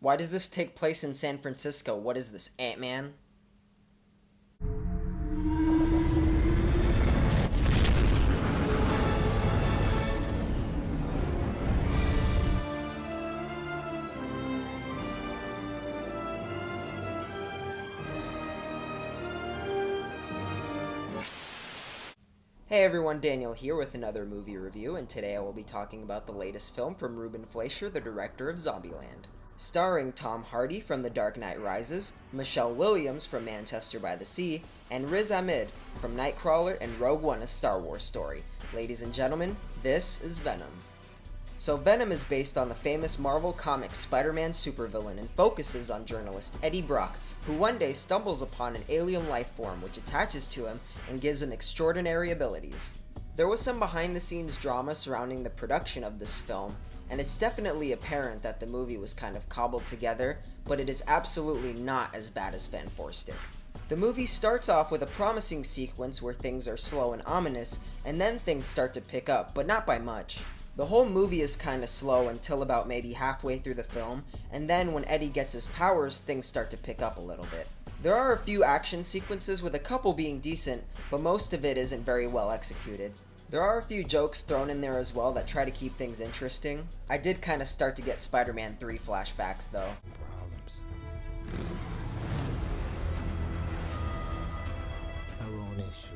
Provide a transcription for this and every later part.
Why does this take place in San Francisco? What is this, Ant-Man? Hey everyone, Daniel here with another movie review, and today I will be talking about the latest film from Ruben Fleischer, the director of Zombieland. Starring Tom Hardy from The Dark Knight Rises, Michelle Williams from Manchester by the Sea, and Riz Ahmed from Nightcrawler and Rogue One: A Star Wars Story. Ladies and gentlemen, this is Venom. So Venom is based on the famous Marvel Comics Spider-Man supervillain and focuses on journalist Eddie Brock, who one day stumbles upon an alien life form which attaches to him and gives him extraordinary abilities. There was some behind-the-scenes drama surrounding the production of this film, and it's definitely apparent that the movie was kind of cobbled together, but it is absolutely not as bad as fan forced it. The movie starts off with a promising sequence where things are slow and ominous, and then things start to pick up, but not by much. The whole movie is kinda slow until about maybe halfway through the film, and then when Eddie gets his powers, things start to pick up a little bit. There are a few action sequences with a couple being decent, but most of it isn't very well executed. There are a few jokes thrown in there as well that try to keep things interesting. I did kinda start to get Spider-Man 3 flashbacks though. Our own issues.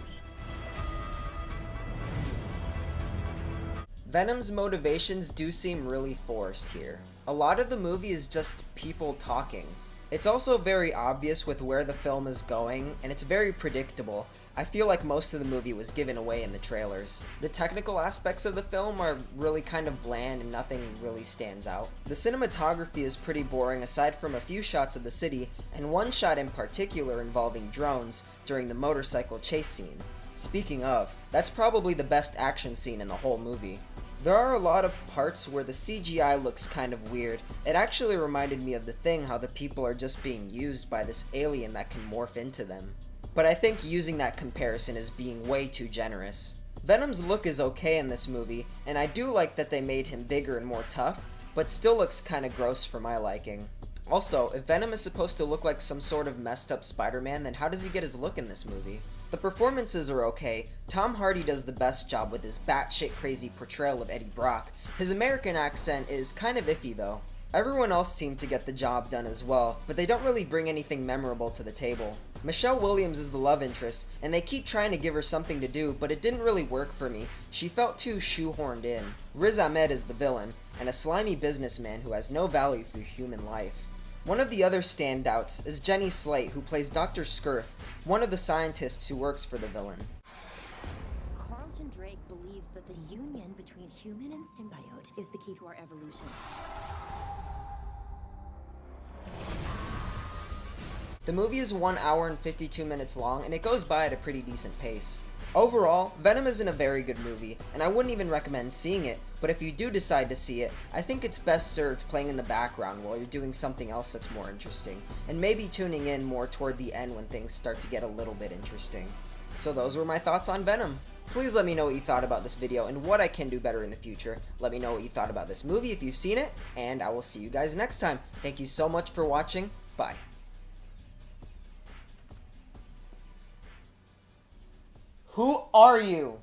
Venom's motivations do seem really forced here. A lot of the movie is just people talking. It's also very obvious with where the film is going, and it's very predictable. I feel like most of the movie was given away in the trailers. The technical aspects of the film are really kind of bland and nothing really stands out. The cinematography is pretty boring aside from a few shots of the city, and one shot in particular involving drones during the motorcycle chase scene. Speaking of, that's probably the best action scene in the whole movie. There are a lot of parts where the CGI looks kind of weird. It actually reminded me of The Thing, how the people are just being used by this alien that can morph into them. But I think using that comparison is being way too generous. Venom's look is okay in this movie, and I do like that they made him bigger and more tough, but still looks kinda gross for my liking. Also, if Venom is supposed to look like some sort of messed up Spider-Man, then how does he get his look in this movie? The performances are okay. Tom Hardy does the best job with his batshit crazy portrayal of Eddie Brock. His American accent is kind of iffy though. Everyone else seemed to get the job done as well, but they don't really bring anything memorable to the table. Michelle Williams is the love interest, and they keep trying to give her something to do, but it didn't really work for me. She felt too shoehorned in. Riz Ahmed is the villain, and a slimy businessman who has no value for human life. One of the other standouts is Jenny Slate, who plays Dr. Skirth, one of the scientists who works for the villain. Carlton Drake believes that the union between human and symbiote is the key to our evolution. The movie is 1 hour and 52 minutes long, and it goes by at a pretty decent pace. Overall, Venom isn't a very good movie, and I wouldn't even recommend seeing it, but if you do decide to see it, I think it's best served playing in the background while you're doing something else that's more interesting, and maybe tuning in more toward the end when things start to get a little bit interesting. So those were my thoughts on Venom. Please let me know what you thought about this video and what I can do better in the future. Let me know what you thought about this movie if you've seen it, and I will see you guys next time. Thank you so much for watching. Bye. Who are you?